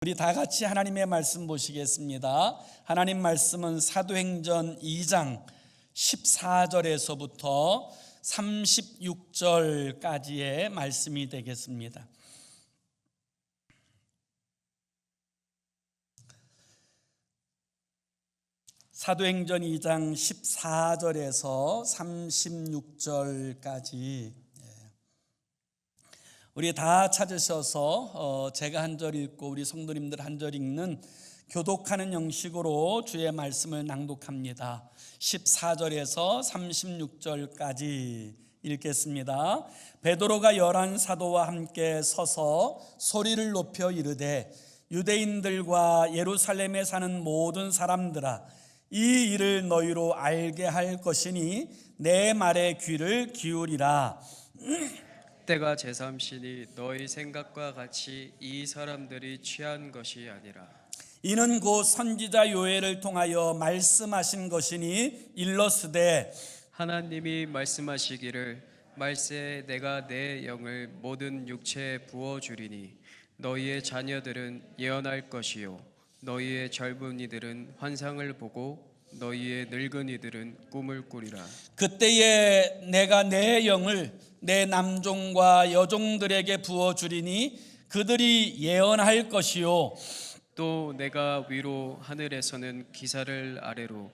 우리 다 같이 하나님의 말씀 보시겠습니다. 하나님 말씀은 사도행전 2장 14절에서부터 36절까지의 말씀이 되겠습니다. 사도행전 2장 14절에서 36절까지 우리 다 찾으셔서 제가 한 절 읽고 우리 성도님들 한 절 읽는 교독하는 형식으로 주의 말씀을 낭독합니다. 14절에서 36절까지 읽겠습니다. 베드로가 11 사도와 함께 서서 소리를 높여 이르되 유대인들과 예루살렘에 사는 모든 사람들아, 이 일을 너희로 알게 할 것이니 내 말에 귀를 기울이라. 때가 제3시니 너희 생각과 같이 이 사람들이 취한 것이 아니라 이는 곧 선지자 요엘을 통하여 말씀하신 것이니 일러스되 하나님이 말씀하시기를 말세에 내가 내 영을 모든 육체에 부어주리니 너희의 자녀들은 예언할 것이요 너희의 젊은이들은 환상을 보고 너희의 늙은이들은 꿈을 꾸리라. 그때에 내가 내 영을 내 남종과 여종들에게 부어주리니 그들이 예언할 것이요 또 내가 위로 하늘에서는 기사를 아래로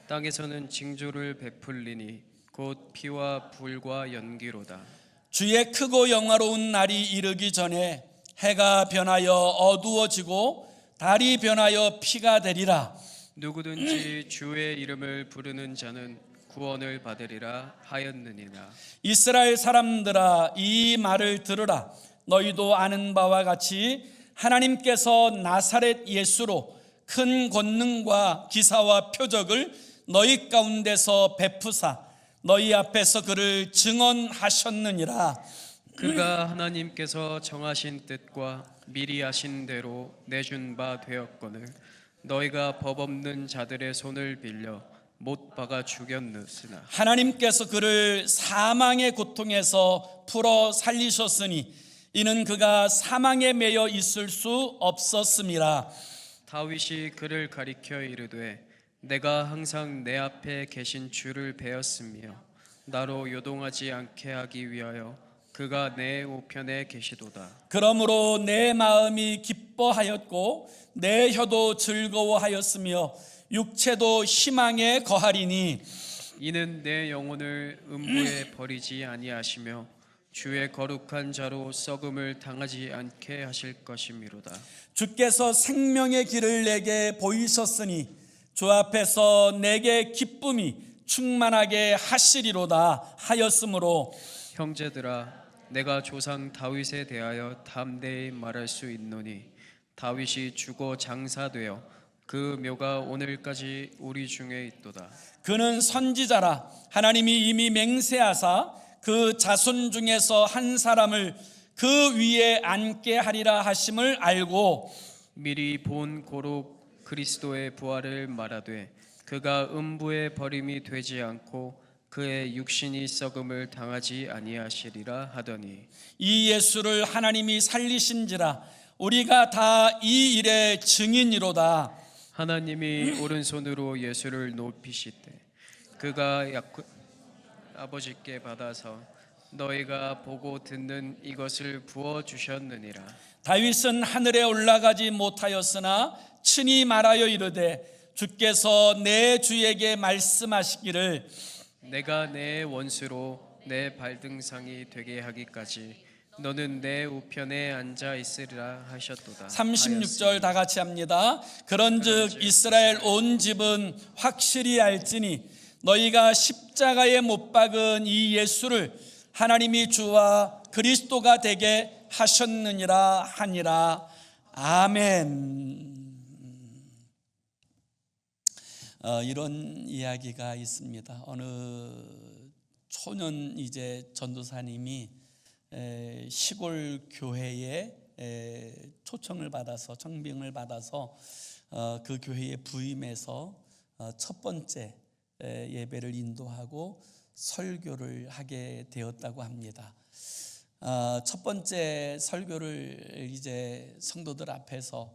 땅에서는 징조를 베풀리니 곧 피와 불과 연기로다. 주의 크고 영화로운 날이 이르기 전에 해가 변하여 어두워지고 달이 변하여 피가 되리라. 누구든지 주의 이름을 부르는 자는 구원을 받으리라 하였느니라. 이스라엘 사람들아, 이 말을 들으라. 너희도 아는 바와 같이 하나님께서 나사렛 예수로 큰 권능과 기사와 표적을 너희 가운데서 베푸사 너희 앞에서 그를 증언하셨느니라. 그가 하나님께서 정하신 뜻과 미리 하신 대로 내준 바 되었거늘 너희가 법 없는 자들의 손을 빌려 못 박아 죽였으나 하나님께서 그를 사망의 고통에서 풀어 살리셨으니 이는 그가 사망에 매여 있을 수 없었음이라. 다윗이 그를 가리켜 이르되 내가 항상 내 앞에 계신 주를 배웠으며 나로 요동하지 않게 하기 위하여 그가 내 우편에 계시도다. 그러므로 내 마음이 기뻐하였고 내 혀도 즐거워하였으며 육체도 희망에 거하리니 이는 내 영혼을 음부에 버리지 아니하시며 주의 거룩한 자로 썩음을 당하지 않게 하실 것이미로다. 주께서 생명의 길을 내게 보이셨으니 주 앞에서 내게 기쁨이 충만하게 하시리로다 하였으므로 형제들아 내가 조상 다윗에 대하여 담대히 말할 수 있노니 다윗이 죽어 장사되어 그 묘가 오늘까지 우리 중에 있도다. 그는 선지자라 하나님이 이미 맹세하사 그 자손 중에서 한 사람을 그 위에 앉게 하리라 하심을 알고 미리 본 고로 그리스도의 부활을 말하되 그가 음부에 버림이 되지 않고 그의 육신이 썩음을 당하지 아니하시리라 하더니 이 예수를 하나님이 살리신지라 우리가 다 이 일의 증인이로다. 하나님이 오른손으로 예수를 높이시되 그가 아버지께 받아서 너희가 보고 듣는 이것을 부어주셨느니라. 다윗은 하늘에 올라가지 못하였으나 친히 말하여 이르되 주께서 내 주에게 말씀하시기를 내가 내 원수로 내 발등상이 되게 하기까지 너는 내 우편에 앉아 있으리라 하셨도다. 36절 다 같이 합니다. 그런즉 이스라엘 온 집은 확실히 알지니 너희가 십자가에 못 박은 이 예수를 하나님이 주와 그리스도가 되게 하셨느니라 하니라. 아멘. 이런 이야기가 있습니다. 어느 초년 이제 전도사님이 시골 교회에 초청을 받아서 청빙을 받아서 그 교회에 부임해서 첫 번째 예배를 인도하고 설교를 하게 되었다고 합니다. 첫 번째 설교를 이제 성도들 앞에서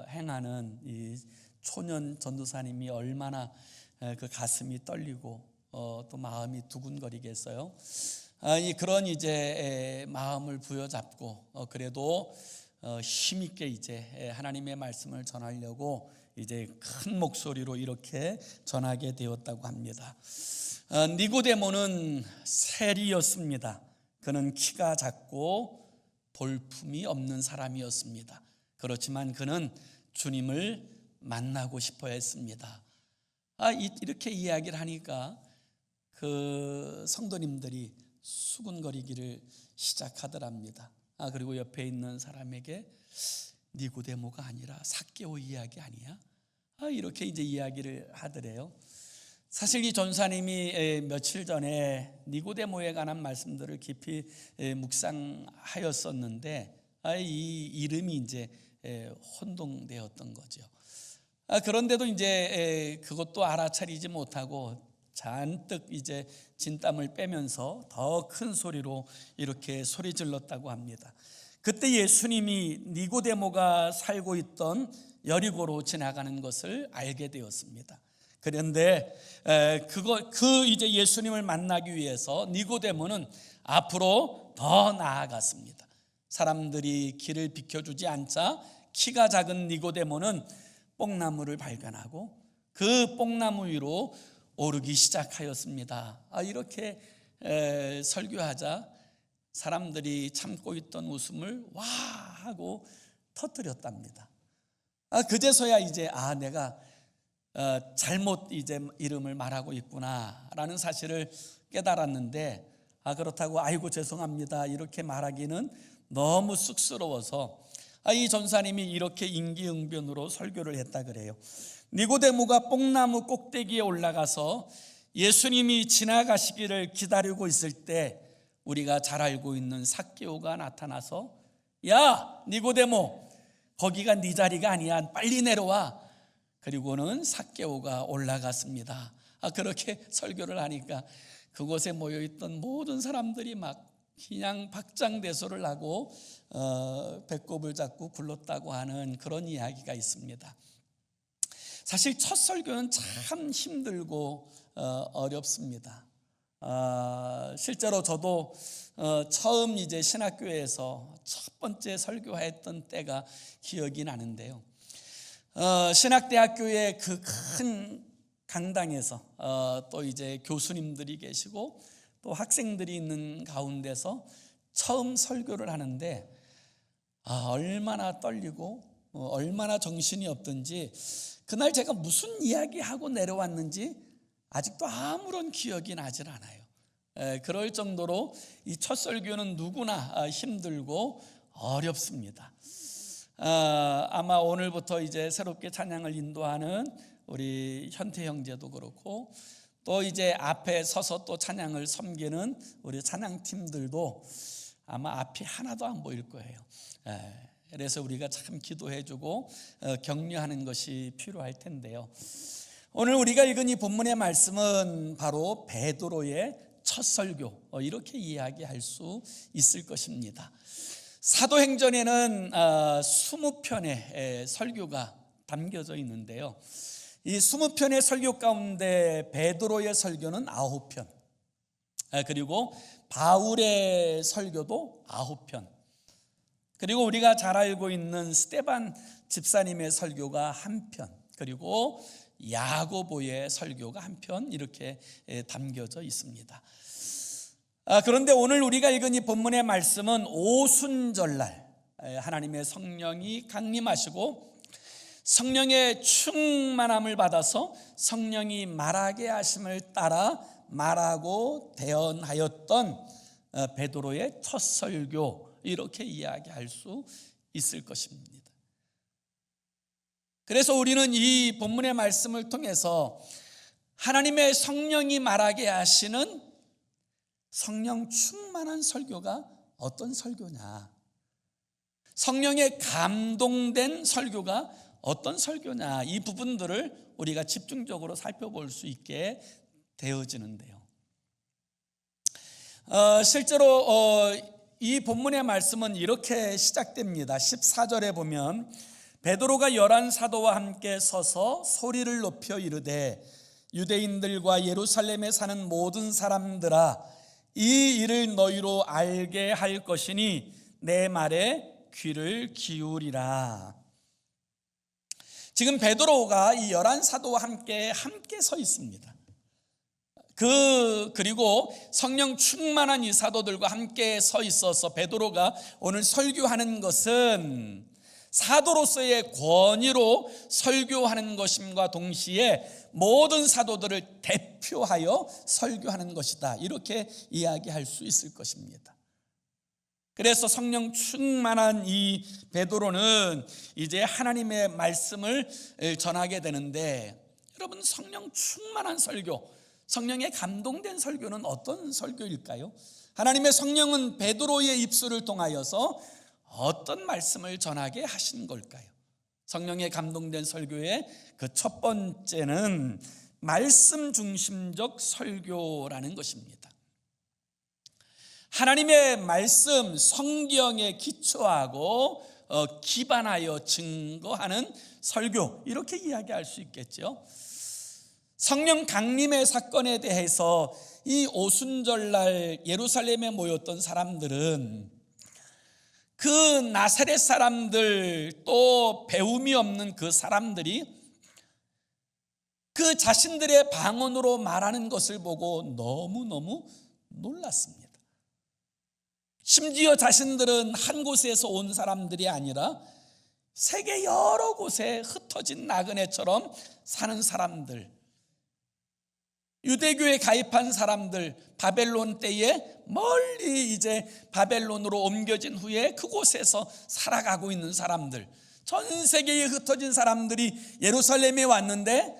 행하는 이 초년 전도사님이 얼마나 그 가슴이 떨리고 또 마음이 두근거리겠어요. 그런 이제 마음을 부여잡고 그래도 힘있게 이제 하나님의 말씀을 전하려고 이제 큰 목소리로 이렇게 전하게 되었다고 합니다. 니고데모는 세리였습니다. 그는 키가 작고 볼품이 없는 사람이었습니다. 그렇지만 그는 주님을 만나고 싶어 했습니다. 이렇게 이야기를 하니까 그 성도님들이 수군거리기를 시작하더랍니다. 그리고 옆에 있는 사람에게 니고데모가 아니라 삭개오 이야기 아니야? 이렇게 이제 이야기를 하더래요. 사실 이 전사님이 며칠 전에 니고데모에 관한 말씀들을 깊이 묵상하였었는데 이 이름이 이제 혼동되었던 거죠. 그런데도 이제 그것도 알아차리지 못하고 잔뜩 이제 진땀을 빼면서 더 큰 소리로 이렇게 소리 질렀다고 합니다. 그때 예수님이 니고데모가 살고 있던 여리고로 지나가는 것을 알게 되었습니다. 그런데 이제 예수님을 만나기 위해서 니고데모는 앞으로 더 나아갔습니다. 사람들이 길을 비켜주지 않자 키가 작은 니고데모는 뽕나무를 발견하고 그 뽕나무 위로 오르기 시작하였습니다. 이렇게 설교하자 사람들이 참고 있던 웃음을 와 하고 터뜨렸답니다. 그제서야 이제 내가 잘못 이제 이름을 말하고 있구나라는 사실을 깨달았는데 그렇다고 아이고 죄송합니다 이렇게 말하기는 너무 쑥스러워서 이 전사님이 이렇게 임기응변으로 설교를 했다 그래요. 니고데모가 뽕나무 꼭대기에 올라가서 예수님이 지나가시기를 기다리고 있을 때 우리가 잘 알고 있는 삭개오가 나타나서 야 니고데모 거기가 네 자리가 아니야 빨리 내려와. 그리고는 삭개오가 올라갔습니다. 그렇게 설교를 하니까 그곳에 모여있던 모든 사람들이 막 그냥 박장대소를 하고 배꼽을 잡고 굴렀다고 하는 그런 이야기가 있습니다. 사실 첫 설교는 참 힘들고 어렵습니다. 실제로 저도 처음 이제 신학교에서 첫 번째 설교했던 때가 기억이 나는데요. 신학대학교의 그 큰 강당에서 또 이제 교수님들이 계시고 또 학생들이 있는 가운데서 처음 설교를 하는데 얼마나 떨리고 얼마나 정신이 없든지 그날 제가 무슨 이야기하고 내려왔는지 아직도 아무런 기억이 나질 않아요. 그럴 정도로 이 첫 설교는 누구나 힘들고 어렵습니다. 아마 오늘부터 이제 새롭게 찬양을 인도하는 우리 현태 형제도 그렇고 또 이제 앞에 서서 또 찬양을 섬기는 우리 찬양팀들도 아마 앞이 하나도 안 보일 거예요. 그래서 우리가 참 기도해주고 격려하는 것이 필요할 텐데요. 오늘 우리가 읽은 이 본문의 말씀은 바로 베드로의 첫 설교 이렇게 이야기할 수 있을 것입니다. 사도행전에는 20편의 설교가 담겨져 있는데요. 이 20편의 설교 가운데 베드로의 설교는 9편, 그리고 바울의 설교도 9편, 그리고 우리가 잘 알고 있는 스데반 집사님의 설교가 1편, 그리고 야고보의 설교가 1편 이렇게 담겨져 있습니다. 그런데 오늘 우리가 읽은 이 본문의 말씀은 오순절날 하나님의 성령이 강림하시고 성령의 충만함을 받아서 성령이 말하게 하심을 따라 말하고 대언하였던 베드로의 첫 설교 이렇게 이야기할 수 있을 것입니다. 그래서 우리는 이 본문의 말씀을 통해서 하나님의 성령이 말하게 하시는 성령 충만한 설교가 어떤 설교냐, 성령에 감동된 설교가 어떤 설교냐, 이 부분들을 우리가 집중적으로 살펴볼 수 있게 되어지는데요. 실제로 이 본문의 말씀은 이렇게 시작됩니다. 14절에 보면 베드로가 11 사도와 함께 서서 소리를 높여 이르되 유대인들과 예루살렘에 사는 모든 사람들아, 이 일을 너희로 알게 할 것이니 내 말에 귀를 기울이라. 지금 베드로가 이 11 사도와 함께 서 있습니다. 그리고 성령 충만한 이 사도들과 함께 서 있어서 베드로가 오늘 설교하는 것은 사도로서의 권위로 설교하는 것임과 동시에 모든 사도들을 대표하여 설교하는 것이다, 이렇게 이야기할 수 있을 것입니다. 그래서 성령 충만한 이 베드로는 이제 하나님의 말씀을 전하게 되는데, 여러분, 성령 충만한 설교, 성령에 감동된 설교는 어떤 설교일까요? 하나님의 성령은 베드로의 입술을 통하여서 어떤 말씀을 전하게 하신 걸까요? 성령에 감동된 설교의 그 첫 번째는 말씀 중심적 설교라는 것입니다. 하나님의 말씀, 성경에 기초하고 기반하여 증거하는 설교, 이렇게 이야기할 수 있겠죠. 성령 강림의 사건에 대해서 이 오순절날 예루살렘에 모였던 사람들은 그 나사렛 사람들, 또 배움이 없는 그 사람들이 그 자신들의 방언으로 말하는 것을 보고 너무너무 놀랐습니다. 심지어 자신들은 한 곳에서 온 사람들이 아니라 세계 여러 곳에 흩어진 나그네처럼 사는 사람들, 유대교에 가입한 사람들, 바벨론 때에 멀리 이제 바벨론으로 옮겨진 후에 그곳에서 살아가고 있는 사람들, 전 세계에 흩어진 사람들이 예루살렘에 왔는데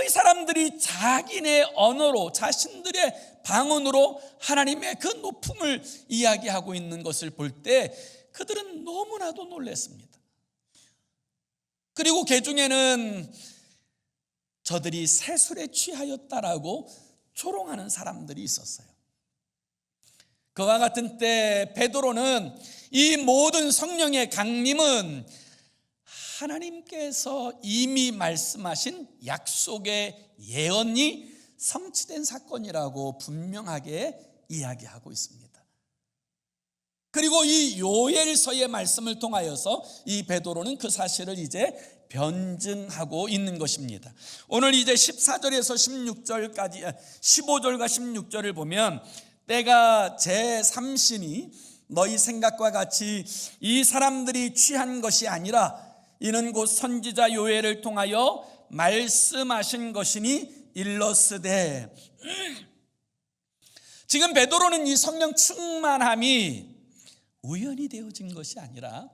이 사람들이 자기네 언어로, 자신들의 방언으로 하나님의 그 높음을 이야기하고 있는 것을 볼 때 그들은 너무나도 놀랐습니다. 그리고 그 중에는 저들이 세술에 취하였다라고 조롱하는 사람들이 있었어요. 그와 같은 때 베드로는 이 모든 성령의 강림은 하나님께서 이미 말씀하신 약속의 예언이 성취된 사건이라고 분명하게 이야기하고 있습니다. 그리고 이 요엘서의 말씀을 통하여서 이 베드로는 그 사실을 이제 변증하고 있는 것입니다. 오늘 이제 14절에서 16절까지 15절과 16절을 보면 때가 제3신이 너희 생각과 같이 이 사람들이 취한 것이 아니라 이는 곧 선지자 요엘을 통하여 말씀하신 것이니 일러스되. 지금 베드로는 이 성령 충만함이 우연히 되어진 것이 아니라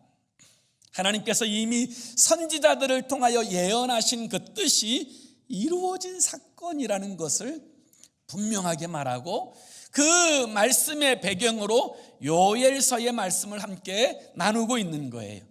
하나님께서 이미 선지자들을 통하여 예언하신 그 뜻이 이루어진 사건이라는 것을 분명하게 말하고, 그 말씀의 배경으로 요엘서의 말씀을 함께 나누고 있는 거예요.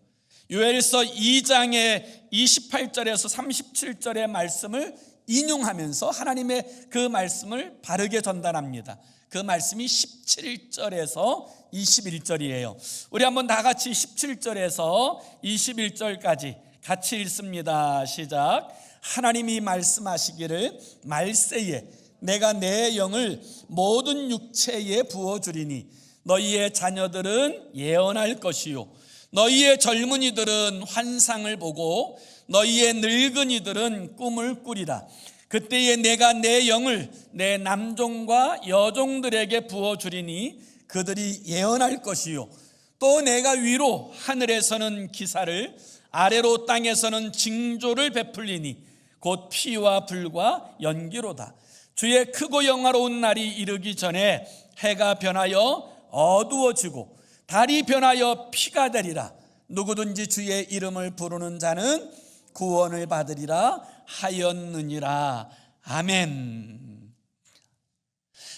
요엘서 2장의 28절에서 37절의 말씀을 인용하면서 하나님의 그 말씀을 바르게 전달합니다. 그 말씀이 17절에서 21절이에요. 우리 한번 다 같이 17절에서 21절까지 같이 읽습니다. 시작. 하나님이 말씀하시기를 말세에 내가 내 영을 모든 육체에 부어주리니 너희의 자녀들은 예언할 것이요 너희의 젊은이들은 환상을 보고 너희의 늙은이들은 꿈을 꾸리라. 그때에 내가 내 영을 내 남종과 여종들에게 부어주리니 그들이 예언할 것이요 또 내가 위로 하늘에서는 기사를 아래로 땅에서는 징조를 베풀리니 곧 피와 불과 연기로다. 주의 크고 영화로운 날이 이르기 전에 해가 변하여 어두워지고 달이 변하여 피가 되리라. 누구든지 주의 이름을 부르는 자는 구원을 받으리라 하였느니라. 아멘.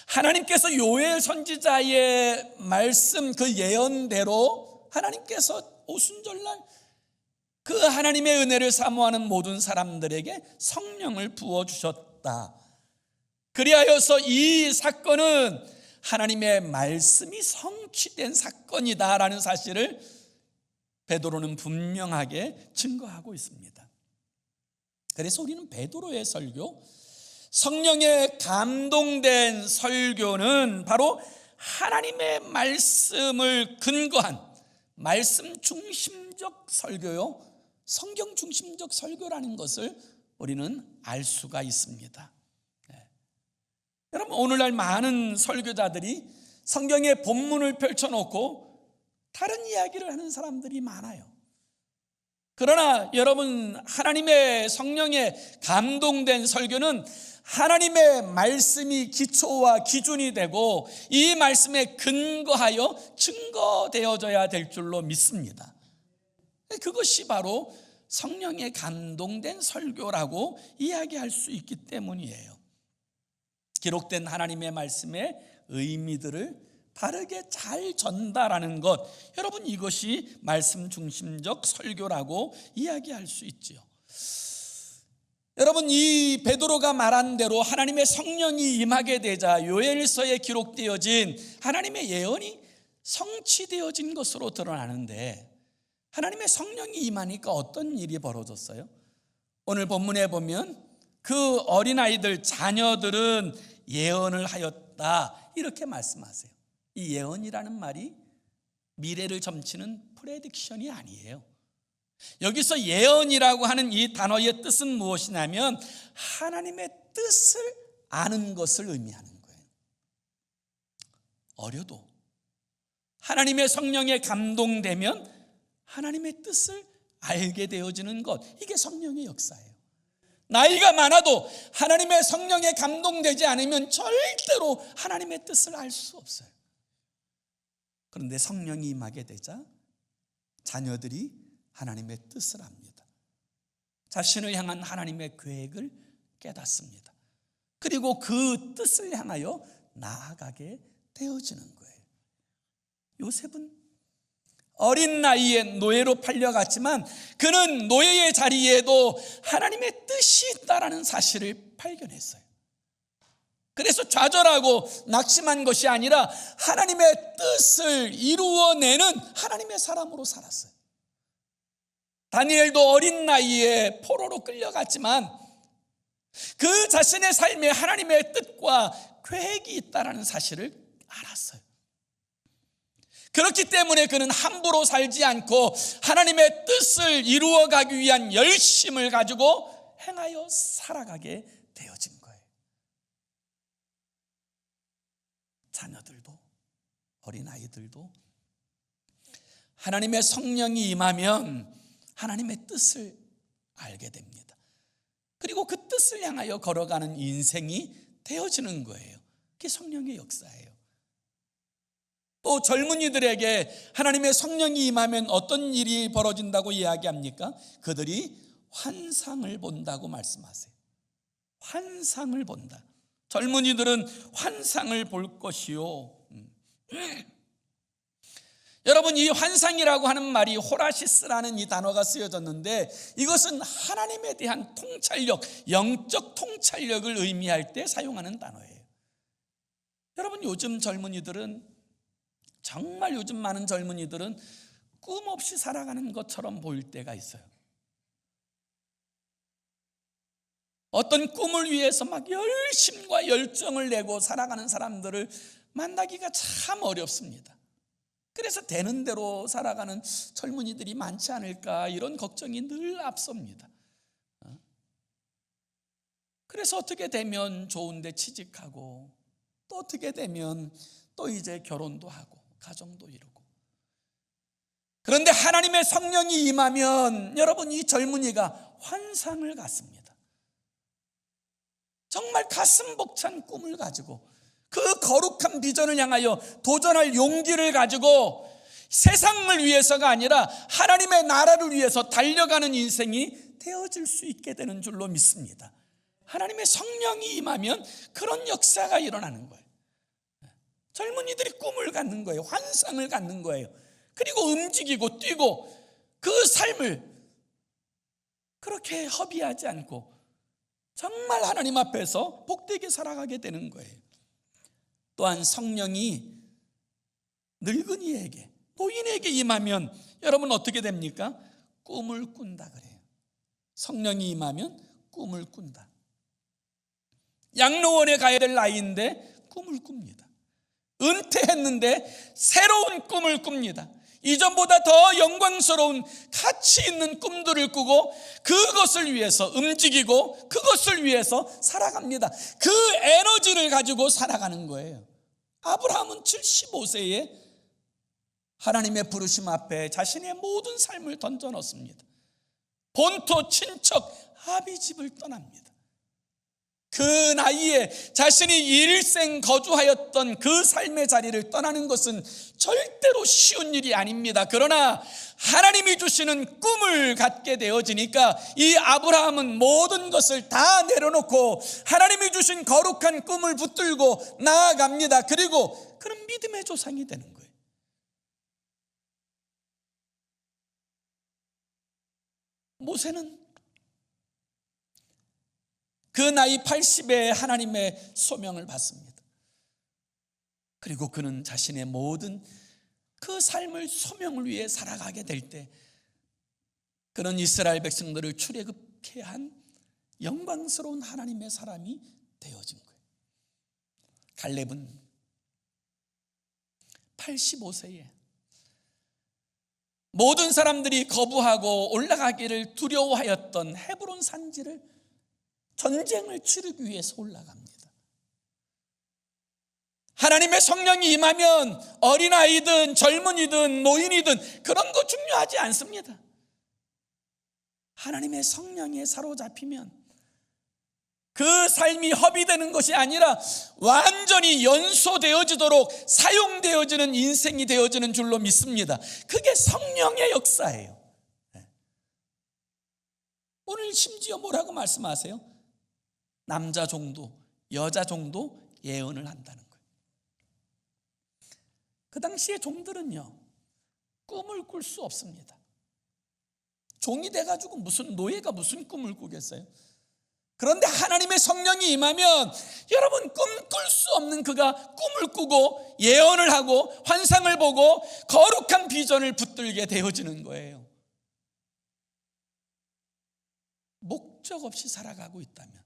하나님께서 요엘 선지자의 말씀, 그 예언대로 하나님께서 오순절날 그 하나님의 은혜를 사모하는 모든 사람들에게 성령을 부어주셨다. 그리하여서 이 사건은 하나님의 말씀이 성취된 사건이다라는 사실을 베드로는 분명하게 증거하고 있습니다. 그래서 우리는 베드로의 설교, 성령에 감동된 설교는 바로 하나님의 말씀을 근거한 말씀 중심적 설교요, 성경 중심적 설교라는 것을 우리는 알 수가 있습니다. 여러분, 오늘날 많은 설교자들이 성경의 본문을 펼쳐놓고 다른 이야기를 하는 사람들이 많아요. 그러나 여러분, 하나님의 성령에 감동된 설교는 하나님의 말씀이 기초와 기준이 되고 이 말씀에 근거하여 증거되어져야 될 줄로 믿습니다. 그것이 바로 성령에 감동된 설교라고 이야기할 수 있기 때문이에요. 기록된 하나님의 말씀의 의미들을 바르게 잘 전달하는 것, 여러분, 이것이 말씀 중심적 설교라고 이야기할 수 있지요. 여러분, 이 베드로가 말한 대로 하나님의 성령이 임하게 되자 요엘서에 기록되어진 하나님의 예언이 성취되어진 것으로 드러나는데, 하나님의 성령이 임하니까 어떤 일이 벌어졌어요? 오늘 본문에 보면 그 어린아이들, 자녀들은 예언을 하였다, 이렇게 말씀하세요. 이 예언이라는 말이 미래를 점치는 프레딕션이 아니에요. 여기서 예언이라고 하는 이 단어의 뜻은 무엇이냐면 하나님의 뜻을 아는 것을 의미하는 거예요. 어려도 하나님의 성령에 감동되면 하나님의 뜻을 알게 되어지는 것, 이게 성령의 역사예요. 나이가 많아도 하나님의 성령에 감동되지 않으면 절대로 하나님의 뜻을 알 수 없어요. 그런데 성령이 임하게 되자 자녀들이 하나님의 뜻을 압니다. 자신을 향한 하나님의 계획을 깨닫습니다. 그리고 그 뜻을 향하여 나아가게 되어지는 거예요. 요셉은 어린 나이에 노예로 팔려갔지만 그는 노예의 자리에도 하나님의 뜻이 있다라는 사실을 발견했어요. 그래서 좌절하고 낙심한 것이 아니라 하나님의 뜻을 이루어내는 하나님의 사람으로 살았어요. 다니엘도 어린 나이에 포로로 끌려갔지만 그 자신의 삶에 하나님의 뜻과 계획이 있다는 사실을 알았어요. 그렇기 때문에 그는 함부로 살지 않고 하나님의 뜻을 이루어가기 위한 열심을 가지고 행하여 살아가게 되어진 거예요. 자녀들도, 어린아이들도 하나님의 성령이 임하면 하나님의 뜻을 알게 됩니다. 그리고 그 뜻을 향하여 걸어가는 인생이 되어지는 거예요. 그게 성령의 역사예요. 또 젊은이들에게 하나님의 성령이 임하면 어떤 일이 벌어진다고 이야기합니까? 그들이 환상을 본다고 말씀하세요. 환상을 본다. 젊은이들은 환상을 볼 것이요. 여러분, 이 환상이라고 하는 말이 호라시스라는 이 단어가 쓰여졌는데 이것은 하나님에 대한 통찰력, 영적 통찰력을 의미할 때 사용하는 단어예요. 여러분, 요즘 젊은이들은, 정말 요즘 많은 젊은이들은 꿈 없이 살아가는 것처럼 보일 때가 있어요. 어떤 꿈을 위해서 막 열심과 열정을 내고 살아가는 사람들을 만나기가 참 어렵습니다. 그래서 되는 대로 살아가는 젊은이들이 많지 않을까, 이런 걱정이 늘 앞섭니다. 그래서 어떻게 되면 좋은데 취직하고, 또 어떻게 되면 또 이제 결혼도 하고 가정도 이루고. 그런데 하나님의 성령이 임하면 여러분, 이 젊은이가 환상을 갖습니다. 정말 가슴 벅찬 꿈을 가지고 그 거룩한 비전을 향하여 도전할 용기를 가지고 세상을 위해서가 아니라 하나님의 나라를 위해서 달려가는 인생이 되어질 수 있게 되는 줄로 믿습니다. 하나님의 성령이 임하면 그런 역사가 일어나는 거예요. 젊은이들이 꿈을 갖는 거예요. 환상을 갖는 거예요. 그리고 움직이고 뛰고 그 삶을 그렇게 허비하지 않고 정말 하나님 앞에서 복되게 살아가게 되는 거예요. 또한 성령이 늙은이에게, 노인에게 임하면 여러분 어떻게 됩니까? 꿈을 꾼다 그래요. 성령이 임하면 꿈을 꾼다. 양로원에 가야 될 나이인데 꿈을 꿉니다. 은퇴했는데 새로운 꿈을 꿉니다. 이전보다 더 영광스러운 가치 있는 꿈들을 꾸고 그것을 위해서 움직이고 그것을 위해서 살아갑니다. 그 에너지를 가지고 살아가는 거예요. 아브라함은 75세에 하나님의 부르심 앞에 자신의 모든 삶을 던져넣습니다. 본토 친척 아비집을 떠납니다. 그 나이에 자신이 일생 거주하였던 그 삶의 자리를 떠나는 것은 절대로 쉬운 일이 아닙니다. 그러나 하나님이 주시는 꿈을 갖게 되어지니까 이 아브라함은 모든 것을 다 내려놓고 하나님이 주신 거룩한 꿈을 붙들고 나아갑니다. 그리고 그는 믿음의 조상이 되는 거예요. 모세는 그 나이 80에 하나님의 소명을 받습니다. 그리고 그는 자신의 모든 그 삶을 소명을 위해 살아가게 될 때 그는 이스라엘 백성들을 출애굽케 한 영광스러운 하나님의 사람이 되어진 거예요. 갈렙은 85세에 모든 사람들이 거부하고 올라가기를 두려워하였던 헤브론 산지를 전쟁을 치르기 위해서 올라갑니다. 하나님의 성령이 임하면 어린아이든 젊은이든 노인이든 그런 거 중요하지 않습니다. 하나님의 성령에 사로잡히면 그 삶이 허비되는 것이 아니라 완전히 연소되어지도록 사용되어지는 인생이 되어지는 줄로 믿습니다. 그게 성령의 역사예요. 오늘 심지어 뭐라고 말씀하세요? 남자 종도, 여자 종도 예언을 한다는 거예요. 그 당시에 종들은요, 꿈을 꿀 수 없습니다. 종이 돼가지고 무슨 노예가 무슨 꿈을 꾸겠어요? 그런데 하나님의 성령이 임하면 여러분 꿈꿀 수 없는 그가 꿈을 꾸고 예언을 하고 환상을 보고 거룩한 비전을 붙들게 되어지는 거예요. 목적 없이 살아가고 있다면,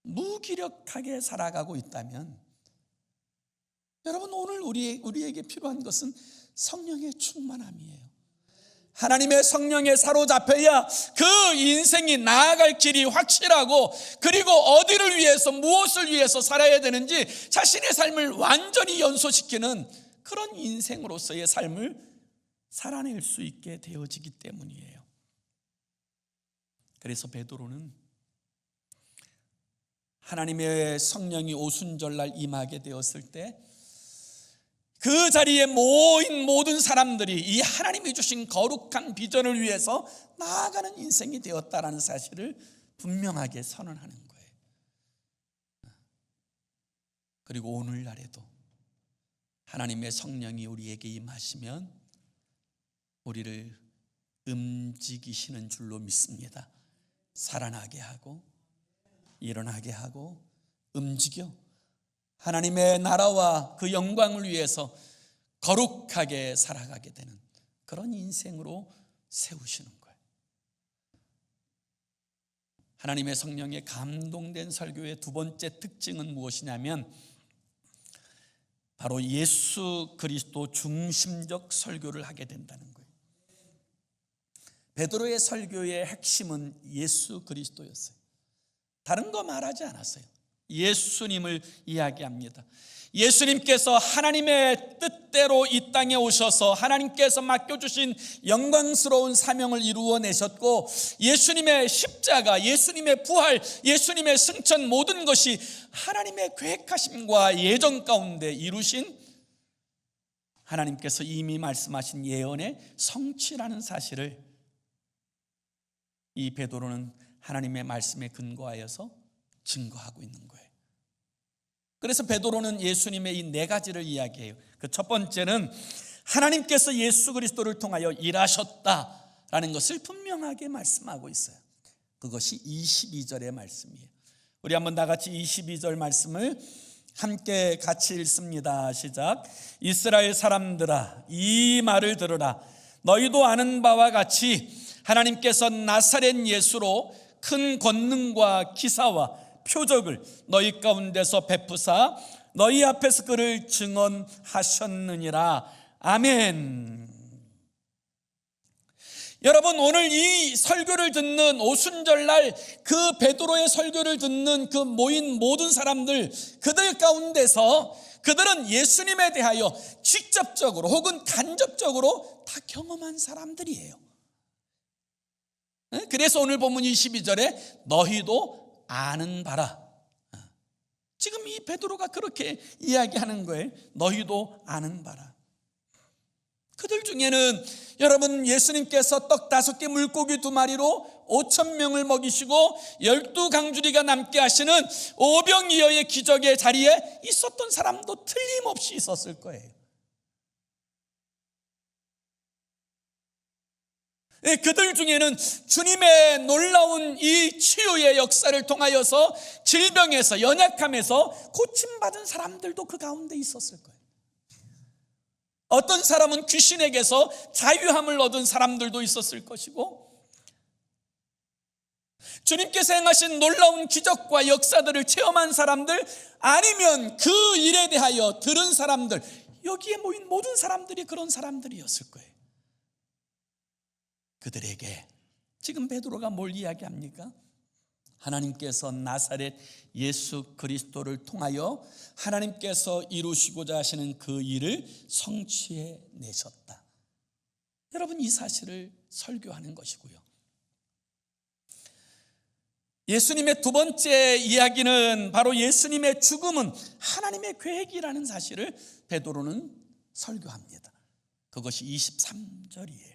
무기력하게 살아가고 있다면 여러분 오늘 우리에게 필요한 것은 성령의 충만함이에요. 하나님의 성령에 사로잡혀야 그 인생이 나아갈 길이 확실하고 그리고 어디를 위해서 무엇을 위해서 살아야 되는지 자신의 삶을 완전히 연소시키는 그런 인생으로서의 삶을 살아낼 수 있게 되어지기 때문이에요. 그래서 베드로는 하나님의 성령이 오순절날 임하게 되었을 때 그 자리에 모인 모든 사람들이 이 하나님이 주신 거룩한 비전을 위해서 나아가는 인생이 되었다라는 사실을 분명하게 선언하는 거예요. 그리고 오늘날에도 하나님의 성령이 우리에게 임하시면 우리를 움직이시는 줄로 믿습니다. 살아나게 하고 일어나게 하고 움직여 하나님의 나라와 그 영광을 위해서 거룩하게 살아가게 되는 그런 인생으로 세우시는 거예요. 하나님의 성령에 감동된 설교의 두 번째 특징은 무엇이냐면 바로 예수 그리스도 중심적 설교를 하게 된다는 거예요. 베드로의 설교의 핵심은 예수 그리스도였어요. 다른 거 말하지 않았어요. 예수님을 이야기합니다. 예수님께서 하나님의 뜻대로 이 땅에 오셔서 하나님께서 맡겨주신 영광스러운 사명을 이루어내셨고 예수님의 십자가, 예수님의 부활, 예수님의 승천 모든 것이 하나님의 계획하심과 예정 가운데 이루신 하나님께서 이미 말씀하신 예언의 성취라는 사실을 이 베드로는 하나님의 말씀에 근거하여서 증거하고 있는 거예요. 그래서 베드로는 예수님의 이 네 가지를 이야기해요. 그 첫 번째는 하나님께서 예수 그리스도를 통하여 일하셨다라는 것을 분명하게 말씀하고 있어요. 그것이 22절의 말씀이에요. 우리 한번 다 같이 22절 말씀을 함께 같이 읽습니다. 시작. 이스라엘 사람들아, 이 말을 들으라. 너희도 아는 바와 같이 하나님께서 나사렛 예수로 큰 권능과 기사와 표적을 너희 가운데서 베푸사 너희 앞에서 그를 증언하셨느니라. 아멘. 여러분, 오늘 이 설교를 듣는 오순절날 그 베드로의 설교를 듣는 그 모인 모든 사람들, 그들 가운데서 그들은 예수님에 대하여 직접적으로 혹은 간접적으로 다 경험한 사람들이에요. 그래서 오늘 본문 22절에 너희도 아는 바라. 지금 이 베드로가 그렇게 이야기하는 거예요. 너희도 아는 바라. 그들 중에는 여러분, 예수님께서 떡 5개 물고기 2마리로 5,000명을 먹이시고 12강주리가 남게 하시는 오병이어의 기적의 자리에 있었던 사람도 틀림없이 있었을 거예요. 그들 중에는 주님의 놀라운 이 치유의 역사를 통하여서 질병에서, 연약함에서 고침받은 사람들도 그 가운데 있었을 거예요. 어떤 사람은 귀신에게서 자유함을 얻은 사람들도 있었을 것이고, 주님께서 행하신 놀라운 기적과 역사들을 체험한 사람들, 아니면 그 일에 대하여 들은 사람들, 여기에 모인 모든 사람들이 그런 사람들이었을 거예요. 그들에게 지금 베드로가 뭘 이야기합니까? 하나님께서 나사렛 예수 그리스도를 통하여 하나님께서 이루시고자 하시는 그 일을 성취해 내셨다. 여러분, 이 사실을 설교하는 것이고요. 예수님의 두 번째 이야기는 바로 예수님의 죽음은 하나님의 계획이라는 사실을 베드로는 설교합니다. 그것이 23절이에요.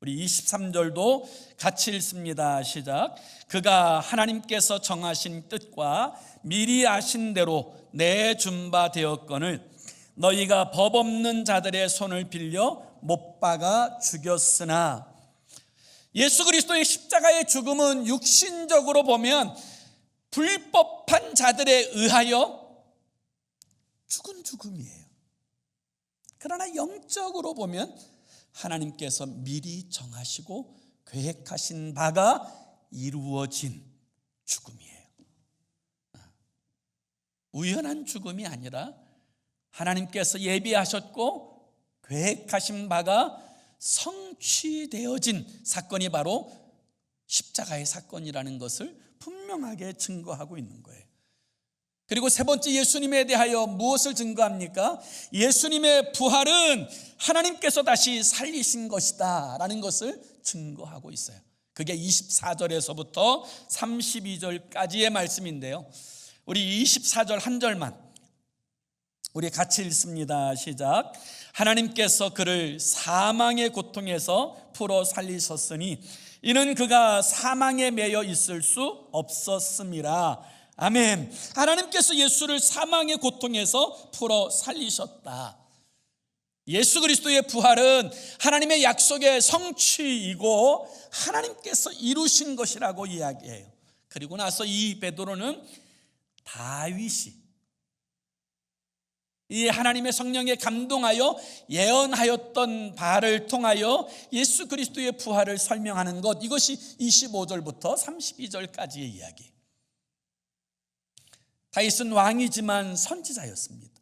우리 23절도 같이 읽습니다. 시작. 그가 하나님께서 정하신 뜻과 미리 아신 대로 내준 바 되었거늘 너희가 법 없는 자들의 손을 빌려 못 박아 죽였으나. 예수 그리스도의 십자가의 죽음은 육신적으로 보면 불법한 자들에 의하여 죽은 죽음이에요. 그러나 영적으로 보면 하나님께서 미리 정하시고 계획하신 바가 이루어진 죽음이에요. 우연한 죽음이 아니라 하나님께서 예비하셨고 계획하신 바가 성취되어진 사건이 바로 십자가의 사건이라는 것을 분명하게 증거하고 있는 거예요. 그리고 세 번째, 예수님에 대하여 무엇을 증거합니까? 예수님의 부활은 하나님께서 다시 살리신 것이다 라는 것을 증거하고 있어요. 그게 24절에서부터 32절까지의 말씀인데요, 우리 24절 한 절만 우리 같이 읽습니다. 시작. 하나님께서 그를 사망의 고통에서 풀어 살리셨으니 이는 그가 사망에 매여 있을 수 없었음이라. 아멘. 하나님께서 예수를 사망의 고통에서 풀어 살리셨다. 예수 그리스도의 부활은 하나님의 약속의 성취이고 하나님께서 이루신 것이라고 이야기해요. 그리고 나서 이 베드로는 다윗이 이 하나님의 성령에 감동하여 예언하였던 바를 통하여 예수 그리스도의 부활을 설명하는 것, 이것이 25절부터 32절까지의 이야기. 다윗은 왕이지만 선지자였습니다.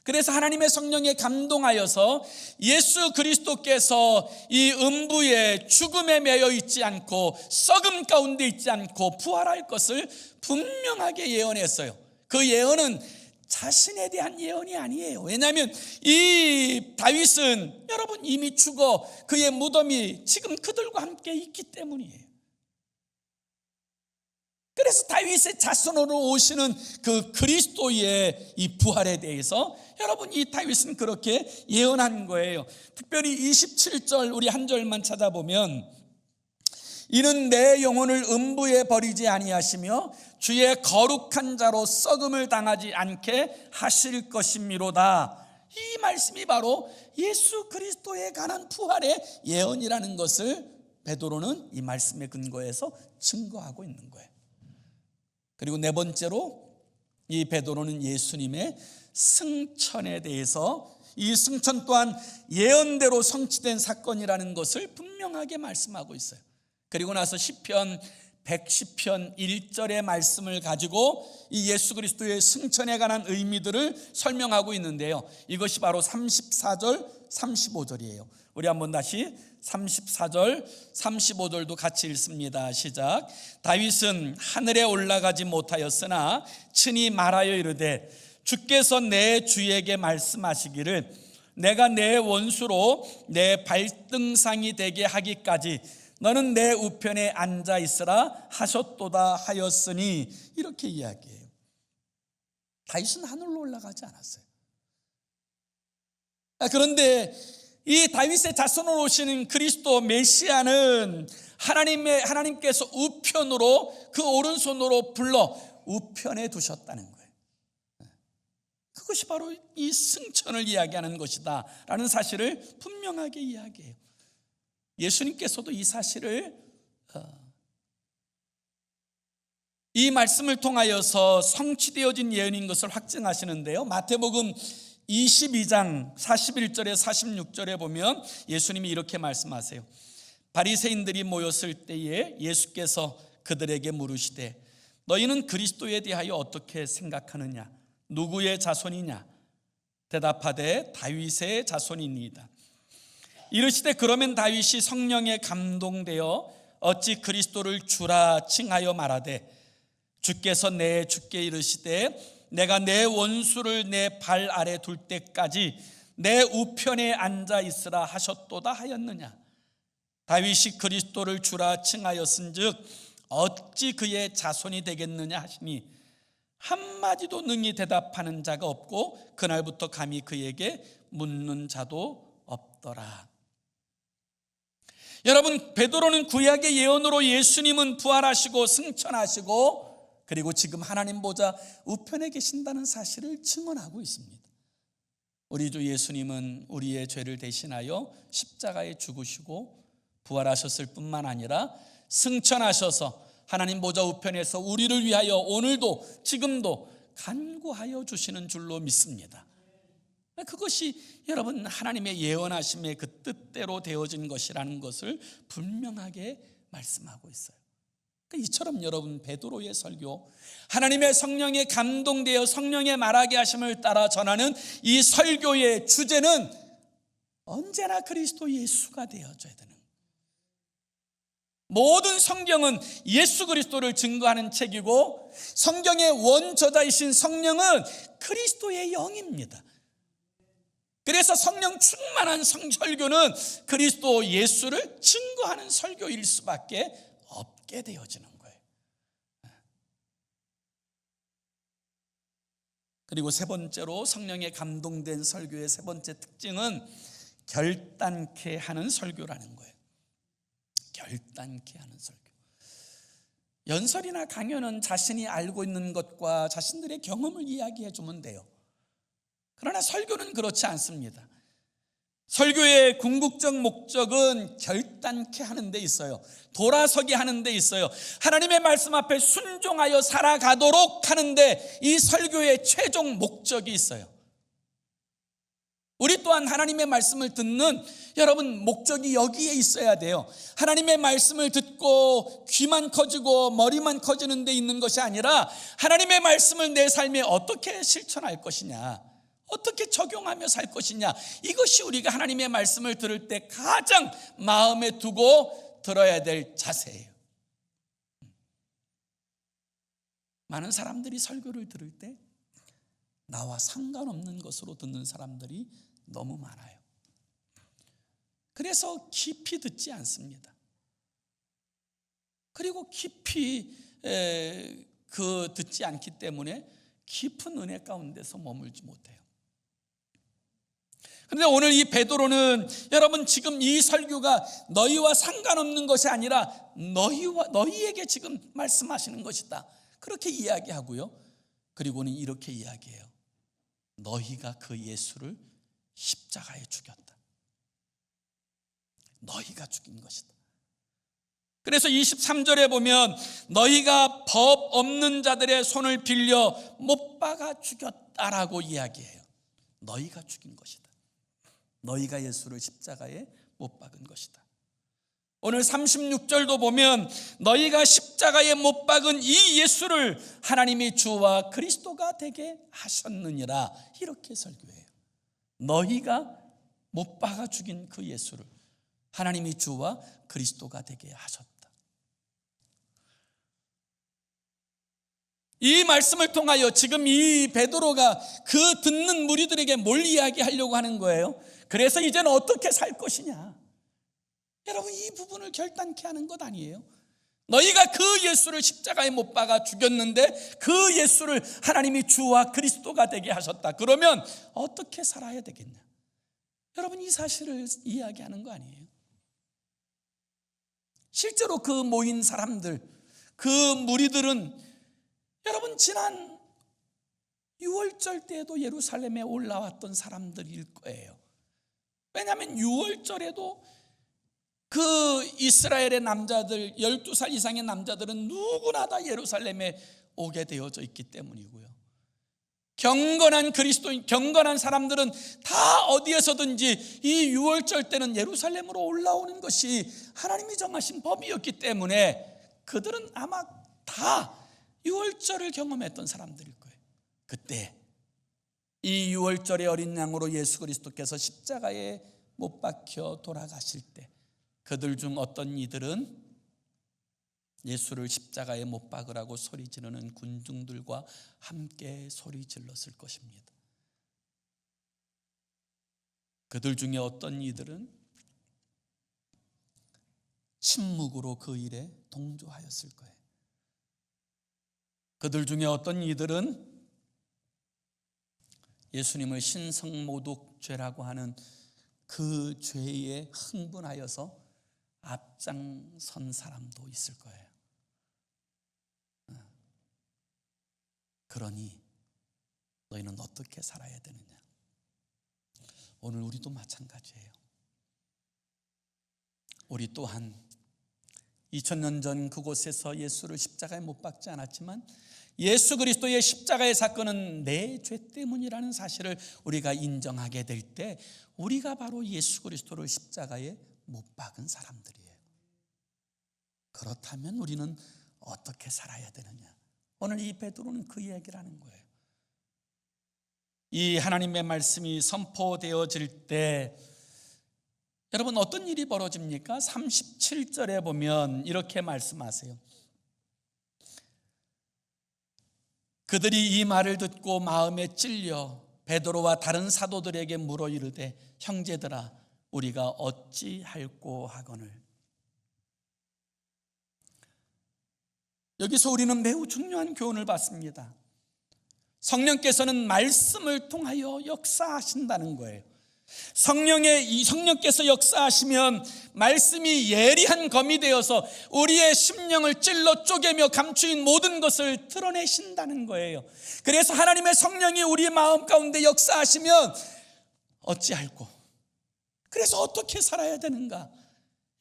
그래서 하나님의 성령에 감동하여서 예수 그리스도께서 이 음부의 죽음에 매여 있지 않고 썩음 가운데 있지 않고 부활할 것을 분명하게 예언했어요. 그 예언은 자신에 대한 예언이 아니에요. 왜냐하면 이 다윗은 여러분 이미 죽어 그의 무덤이 지금 그들과 함께 있기 때문이에요. 그래서 다윗의 자손으로 오시는 그 그리스도의 이 부활에 대해서 여러분 이 다윗은 그렇게 예언한 거예요. 특별히 27절 우리 한 절만 찾아보면 이는 내 영혼을 음부에 버리지 아니하시며 주의 거룩한 자로 썩음을 당하지 않게 하실 것이미로다. 이 말씀이 바로 예수 그리스도에 관한 부활의 예언이라는 것을 베드로는 이 말씀에 근거해서 증거하고 있는 거예요. 그리고 네 번째로 이 베드로는 예수님의 승천에 대해서 이 승천 또한 예언대로 성취된 사건이라는 것을 분명하게 말씀하고 있어요. 그리고 나서 시편 110편 1절의 말씀을 가지고 이 예수 그리스도의 승천에 관한 의미들을 설명하고 있는데요, 이것이 바로 34절 35절이에요 우리 한번 다시 34절 35절도 같이 읽습니다. 시작. 다윗은 하늘에 올라가지 못하였으나 친히 말하여 이르되 주께서 내 주에게 말씀하시기를 내가 내 원수로 내 발등상이 되게 하기까지 너는 내 우편에 앉아 있으라 하셨도다 하였으니, 이렇게 이야기해요. 다윗은 하늘로 올라가지 않았어요. 그런데 이 다윗의 자손으로 오시는 그리스도 메시아는 하나님께서 우편으로 그 오른손으로 불러 우편에 두셨다는 거예요. 그것이 바로 이 승천을 이야기하는 것이다 라는 사실을 분명하게 이야기해요. 예수님께서도 이 사실을 이 말씀을 통하여서 성취되어진 예언인 것을 확증하시는데요, 마태복음 22장 41절에 46절에 보면 예수님이 이렇게 말씀하세요. 바리새인들이 모였을 때에 예수께서 그들에게 물으시되 너희는 그리스도에 대하여 어떻게 생각하느냐? 누구의 자손이냐? 대답하되 다윗의 자손이니이다. 이르시되 그러면 다윗이 성령에 감동되어 어찌 그리스도를 주라 칭하여 말하되 주께서 내 주께 이르시되 내가 내 원수를 내 발 아래 둘 때까지 내 우편에 앉아 있으라 하셨도다 하였느냐? 다윗이 그리스도를 주라 칭하였은즉 어찌 그의 자손이 되겠느냐 하시니 한마디도 능히 대답하는 자가 없고 그날부터 감히 그에게 묻는 자도 없더라. 여러분, 베드로는 구약의 예언으로 예수님은 부활하시고 승천하시고 그리고 지금 하나님 보좌 우편에 계신다는 사실을 증언하고 있습니다. 우리 주 예수님은 우리의 죄를 대신하여 십자가에 죽으시고 부활하셨을 뿐만 아니라 승천하셔서 하나님 보좌 우편에서 우리를 위하여 오늘도 지금도 간구하여 주시는 줄로 믿습니다. 그것이 여러분 하나님의 예언하심의 그 뜻대로 되어진 것이라는 것을 분명하게 말씀하고 있어요. 이처럼 여러분 베드로의 설교, 하나님의 성령에 감동되어 성령의 말하게 하심을 따라 전하는 이 설교의 주제는 언제나 그리스도 예수가 되어져야 되는 거예요. 모든 성경은 예수 그리스도를 증거하는 책이고 성경의 원저자이신 성령은 그리스도의 영입니다. 그래서 성령 충만한 설교는 그리스도 예수를 증거하는 설교일 수밖에 없게 되어지는 거예요. 그리고 세 번째로 성령에 감동된 설교의 세 번째 특징은 결단케 하는 설교라는 거예요. 결단케 하는 설교. 연설이나 강연은 자신이 알고 있는 것과 자신들의 경험을 이야기해 주면 돼요. 그러나 설교는 그렇지 않습니다. 설교의 궁극적 목적은 결단케 하는 데 있어요. 돌아서게 하는 데 있어요. 하나님의 말씀 앞에 순종하여 살아가도록 하는데 이 설교의 최종 목적이 있어요. 우리 또한 하나님의 말씀을 듣는 여러분 목적이 여기에 있어야 돼요. 하나님의 말씀을 듣고 귀만 커지고 머리만 커지는 데 있는 것이 아니라 하나님의 말씀을 내 삶에 어떻게 실천할 것이냐, 어떻게 적용하며 살 것이냐, 이것이 우리가 하나님의 말씀을 들을 때 가장 마음에 두고 들어야 될 자세예요. 많은 사람들이 설교를 들을 때 나와 상관없는 것으로 듣는 사람들이 너무 많아요. 그래서 깊이 듣지 않습니다. 그리고 깊이 듣지 않기 때문에 깊은 은혜 가운데서 머물지 못해요. 그런데 오늘 이 베드로는 여러분 지금 이 설교가 너희와 상관없는 것이 아니라 너희에게 지금 말씀하시는 것이다, 그렇게 이야기하고요. 그리고는 이렇게 이야기해요. 너희가 그 예수를 십자가에 죽였다. 너희가 죽인 것이다. 그래서 23절에 보면 너희가 법 없는 자들의 손을 빌려 못 박아 죽였다라고 이야기해요. 너희가 죽인 것이다. 너희가 예수를 십자가에 못 박은 것이다. 오늘 36절도 보면 너희가 십자가에 못 박은 이 예수를 하나님이 주와 그리스도가 되게 하셨느니라, 이렇게 설교해요. 너희가 못 박아 죽인 그 예수를 하나님이 주와 그리스도가 되게 하셨다. 이 말씀을 통하여 지금 이 베드로가 그 듣는 무리들에게 뭘 이야기하려고 하는 거예요? 그래서 이제는 어떻게 살 것이냐? 여러분, 이 부분을 결단케 하는 것 아니에요? 너희가 그 예수를 십자가에 못 박아 죽였는데 그 예수를 하나님이 주와 그리스도가 되게 하셨다. 그러면 어떻게 살아야 되겠냐? 여러분, 이 사실을 이야기하는 거 아니에요? 실제로 그 모인 사람들, 그 무리들은 여러분 지난 6월절 때에도 예루살렘에 올라왔던 사람들일 거예요. 왜냐하면 6월절에도 그 이스라엘의 남자들, 12살 이상의 남자들은 누구나 다 예루살렘에 오게 되어져 있기 때문이고요. 경건한 그리스도인, 경건한 사람들은 다 어디에서든지 이 6월절 때는 예루살렘으로 올라오는 것이 하나님이 정하신 법이었기 때문에 그들은 아마 다 6월절을 경험했던 사람들일 거예요. 그때 이 6월절의 어린 양으로 예수 그리스도께서 십자가에 못 박혀 돌아가실 때 그들 중 어떤 이들은 예수를 십자가에 못 박으라고 소리 지르는 군중들과 함께 소리 질렀을 것입니다. 그들 중에 어떤 이들은 침묵으로 그 일에 동조하였을 거예요. 그들 중에 어떤 이들은 예수님을 신성모독죄라고 하는 그 죄에 흥분하여서 앞장선 사람도 있을 거예요. 그러니 너희는 어떻게 살아야 되느냐? 오늘 우리도 마찬가지예요. 우리 또한 2000년 전 그곳에서 예수를 십자가에 못 박지 않았지만 예수 그리스도의 십자가의 사건은 내 죄 때문이라는 사실을 우리가 인정하게 될 때 우리가 바로 예수 그리스도를 십자가에 못 박은 사람들이에요. 그렇다면 우리는 어떻게 살아야 되느냐? 오늘 이 베드로는 그 이야기를 하는 거예요. 이 하나님의 말씀이 선포되어질 때 여러분 어떤 일이 벌어집니까? 37절에 보면 이렇게 말씀하세요. 그들이 이 말을 듣고 마음에 찔려 베드로와 다른 사도들에게 물어 이르되 형제들아 우리가 어찌할꼬 하거늘. 여기서 우리는 매우 중요한 교훈을 받습니다. 성령께서는 말씀을 통하여 역사하신다는 거예요. 성령께서 역사하시면 말씀이 예리한 검이 되어서 우리의 심령을 찔러 쪼개며 감추인 모든 것을 드러내신다는 거예요. 그래서 하나님의 성령이 우리 마음 가운데 역사하시면 어찌할꼬, 그래서 어떻게 살아야 되는가?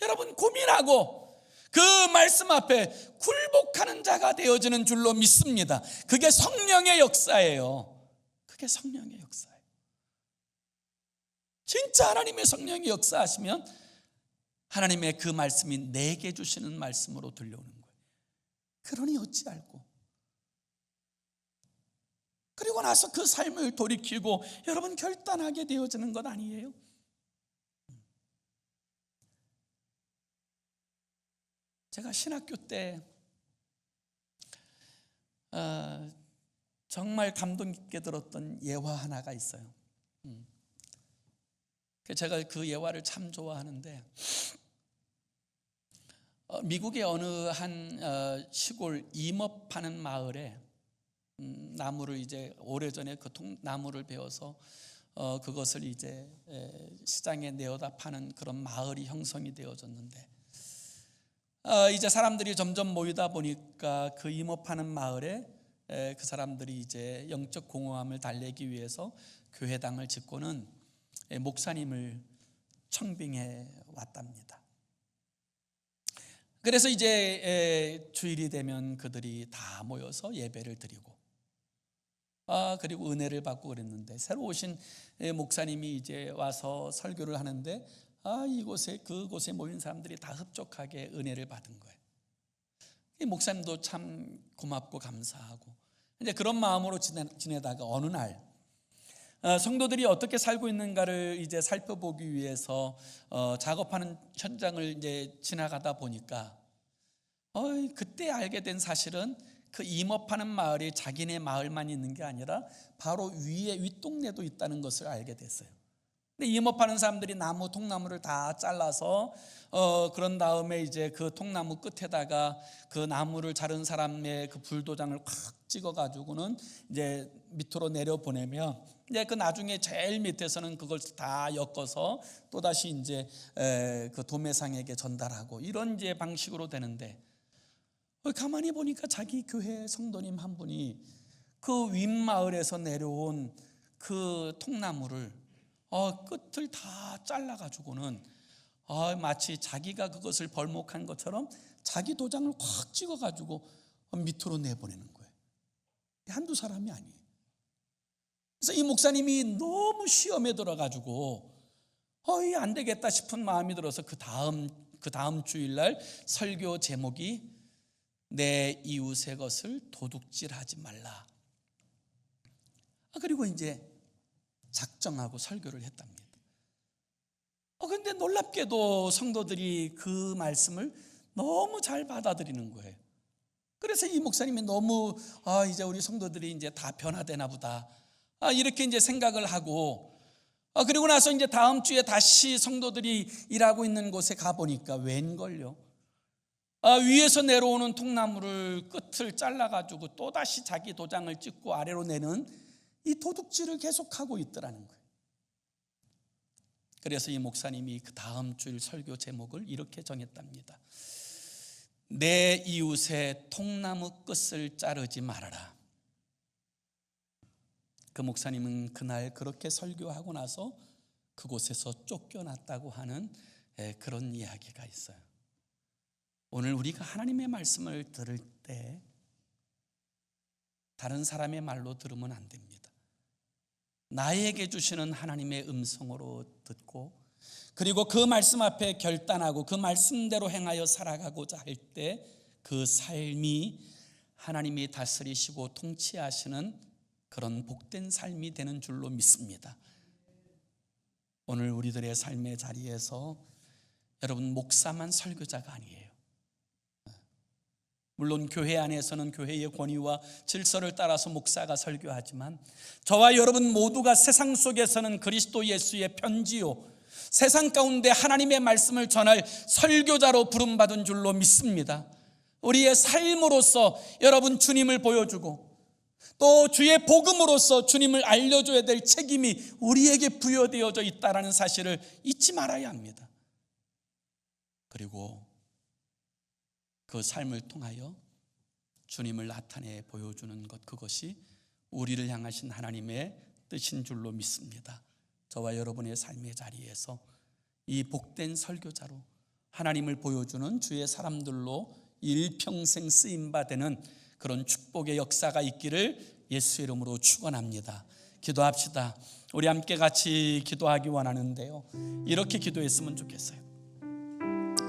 여러분 고민하고 그 말씀 앞에 굴복하는 자가 되어지는 줄로 믿습니다. 그게 성령의 역사예요. 그게 성령의 역사예요. 진짜 하나님의 성령이 역사하시면 하나님의 그 말씀이 내게 주시는 말씀으로 들려오는 거예요. 그러니 어찌할꼬. 그리고 나서 그 삶을 돌이키고 여러분 결단하게 되어지는 것 아니에요? 제가 신학교 때 정말 감동 깊게 들었던 예화 하나가 있어요. 제가 그 예화를 참 좋아하는데 미국의 어느 한 시골 임업하는 마을에 나무를 이제 오래전에 그 나무를 베어서 그것을 이제 시장에 내어다 파는 그런 마을이 형성이 되어졌는데 이제 사람들이 점점 모이다 보니까 그 임업하는 마을에 그 사람들이 이제 영적 공허함을 달래기 위해서 교회당을 짓고는 목사님을 청빙해 왔답니다. 그래서 이제 주일이 되면 그들이 다 모여서 예배를 드리고 그리고 은혜를 받고 그랬는데, 새로 오신 목사님이 이제 와서 설교를 하는데 그곳에 모인 사람들이 다 흡족하게 은혜를 받은 거예요. 이 목사님도 참 고맙고 감사하고 이제 그런 마음으로 지내다가 어느 날 성도들이 어떻게 살고 있는가를 이제 살펴보기 위해서 작업하는 현장을 이제 지나가다 보니까 그때 알게 된 사실은 그 임업하는 마을이 자기네 마을만 있는 게 아니라 바로 위에 윗동네도 있다는 것을 알게 됐어요. 근데 임업하는 사람들이 통나무를 다 잘라서 그런 다음에 이제 그 통나무 끝에다가 그 나무를 자른 사람의 그 불도장을 콱 찍어가지고는 이제 밑으로 내려 보내면 이제 그 나중에 제일 밑에서는 그걸 다 엮어서 또 다시 이제 그 도매상에게 전달하고 이런 이제 방식으로 되는데, 가만히 보니까 자기 교회 성도님 한 분이 그 윗마을에서 내려온 그 통나무를 끝을 다 잘라가지고는 마치 자기가 그것을 벌목한 것처럼 자기 도장을 콱 찍어가지고 밑으로 내보내는 거예요. 한두 사람이 아니에요. 그래서 이 목사님이 너무 시험에 들어가지고 안 되겠다 싶은 마음이 들어서 그 다음 주일날 설교 제목이 내 이웃의 것을 도둑질하지 말라. 그리고 이제 작정하고 설교를 했답니다. 그런데 놀랍게도 성도들이 그 말씀을 너무 잘 받아들이는 거예요. 그래서 이 목사님이 너무 이제 우리 성도들이 이제 다 변화되나 보다 이렇게 이제 생각을 하고, 그리고 나서 이제 다음 주에 다시 성도들이 일하고 있는 곳에 가보니까 웬걸요, 위에서 내려오는 통나무를 끝을 잘라가지고 또다시 자기 도장을 찍고 아래로 내는 이 도둑질을 계속하고 있더라는 거예요. 그래서 이 목사님이 그 다음 주일 설교 제목을 이렇게 정했답니다. 내 이웃의 통나무 끝을 자르지 말아라. 그 목사님은 그날 그렇게 설교하고 나서 그곳에서 쫓겨났다고 하는 그런 이야기가 있어요. 오늘 우리가 하나님의 말씀을 들을 때 다른 사람의 말로 들으면 안 됩니다. 나에게 주시는 하나님의 음성으로 듣고, 그리고 그 말씀 앞에 결단하고 그 말씀대로 행하여 살아가고자 할 때 그 삶이 하나님이 다스리시고 통치하시는 그런 복된 삶이 되는 줄로 믿습니다. 오늘 우리들의 삶의 자리에서 여러분, 목사만 설교자가 아니에요. 물론 교회 안에서는 교회의 권위와 질서를 따라서 목사가 설교하지만 저와 여러분 모두가 세상 속에서는 그리스도 예수의 편지요, 세상 가운데 하나님의 말씀을 전할 설교자로 부름받은 줄로 믿습니다. 우리의 삶으로서 여러분 주님을 보여주고 또 주의 복음으로서 주님을 알려줘야 될 책임이 우리에게 부여되어져 있다는 사실을 잊지 말아야 합니다. 그리고 그 삶을 통하여 주님을 나타내 보여주는 것, 그것이 우리를 향하신 하나님의 뜻인 줄로 믿습니다. 저와 여러분의 삶의 자리에서 이 복된 설교자로 하나님을 보여주는 주의 사람들로 일평생 쓰임받는 그런 축복의 역사가 있기를 예수 이름으로 축원합니다. 기도합시다. 우리 함께 같이 기도하기 원하는데요, 이렇게 기도했으면 좋겠어요.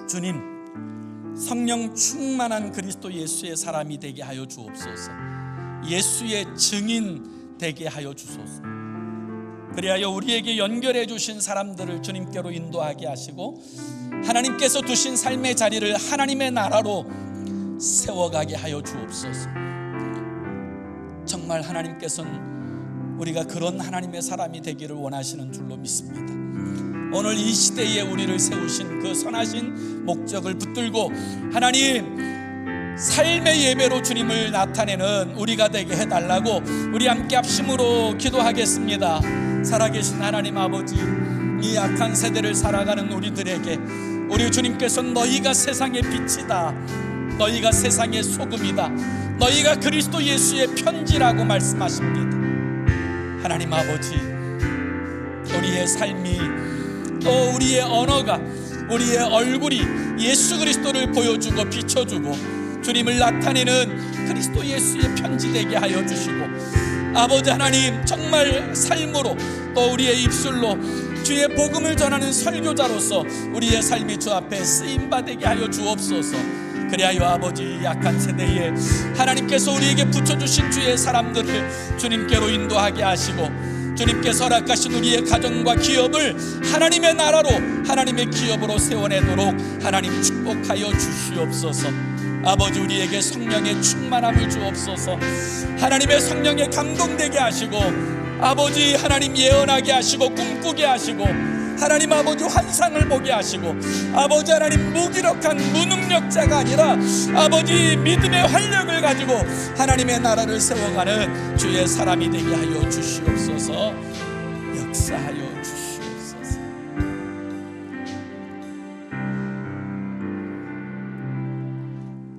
주님, 성령 충만한 그리스도 예수의 사람이 되게 하여 주옵소서. 예수의 증인 되게 하여 주소서. 그리하여 우리에게 연결해 주신 사람들을 주님께로 인도하게 하시고 하나님께서 두신 삶의 자리를 하나님의 나라로 세워가게 하여 주옵소서. 정말 하나님께서는 우리가 그런 하나님의 사람이 되기를 원하시는 줄로 믿습니다. 오늘 이 시대에 우리를 세우신 그 선하신 목적을 붙들고 하나님, 삶의 예배로 주님을 나타내는 우리가 되게 해달라고 우리 함께 합심으로 기도하겠습니다. 살아계신 하나님 아버지, 이 악한 세대를 살아가는 우리들에게 우리 주님께서 너희가 세상의 빛이다, 너희가 세상의 소금이다, 너희가 그리스도 예수의 편지라고 말씀하십니다. 하나님 아버지, 우리의 삶이 또 우리의 언어가 우리의 얼굴이 예수 그리스도를 보여주고 비춰주고 주님을 나타내는 그리스도 예수의 편지 되게 하여 주시고, 아버지 하나님, 정말 삶으로 또 우리의 입술로 주의 복음을 전하는 설교자로서 우리의 삶이 주 앞에 쓰임받게 하여 주옵소서. 그리하여 아버지, 약한 세대에 하나님께서 우리에게 붙여주신 주의 사람들을 주님께로 인도하게 하시고, 주님께서 허락하신 우리의 가정과 기업을 하나님의 나라로, 하나님의 기업으로 세워내도록 하나님 축복하여 주시옵소서. 아버지, 우리에게 성령의 충만함을 주옵소서. 하나님의 성령에 감동되게 하시고, 아버지 하나님 예언하게 하시고, 꿈꾸게 하시고, 하나님 아버지 환상을 보게 하시고, 아버지 하나님 무기력한 무능력자가 아니라 아버지 믿음의 활력을 가지고 하나님의 나라를 세워가는 주의 사람이 되게 하여 주시옵소서. 역사하여 주시옵소서.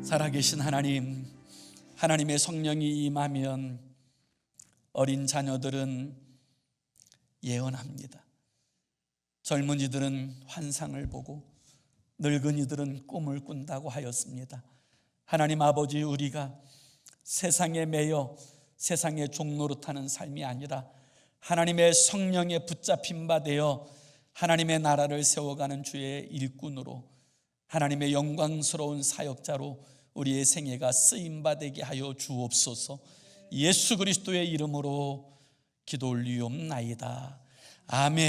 살아계신 하나님, 하나님의 성령이 임하면 어린 자녀들은 예언합니다. 젊은이들은 환상을 보고 늙은이들은 꿈을 꾼다고 하였습니다. 하나님 아버지, 우리가 세상에 매여 세상의 종노릇하는 삶이 아니라 하나님의 성령에 붙잡힌 바 되어 하나님의 나라를 세워가는 주의 일꾼으로, 하나님의 영광스러운 사역자로 우리의 생애가 쓰임받게 하여 주옵소서. 예수 그리스도의 이름으로 기도 올리옵나이다. 아멘.